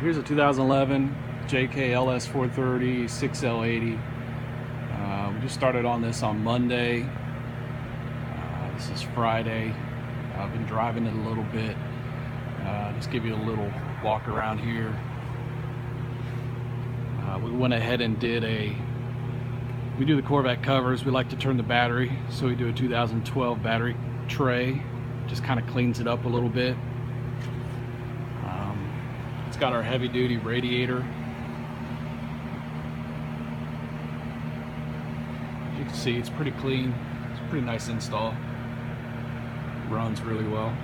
Here's a 2011 JK LS430 6L80. We just started on this on Monday. This is Friday. I've been driving it a little bit. Just give you a little walk around here. We went ahead and we do the Corvette covers. We like to turn the battery, so we do a 2012 battery tray. Just kind of cleans it up a little bit. It's got our heavy duty radiator. As you can see, it's pretty clean. It's a pretty nice install. Runs really well.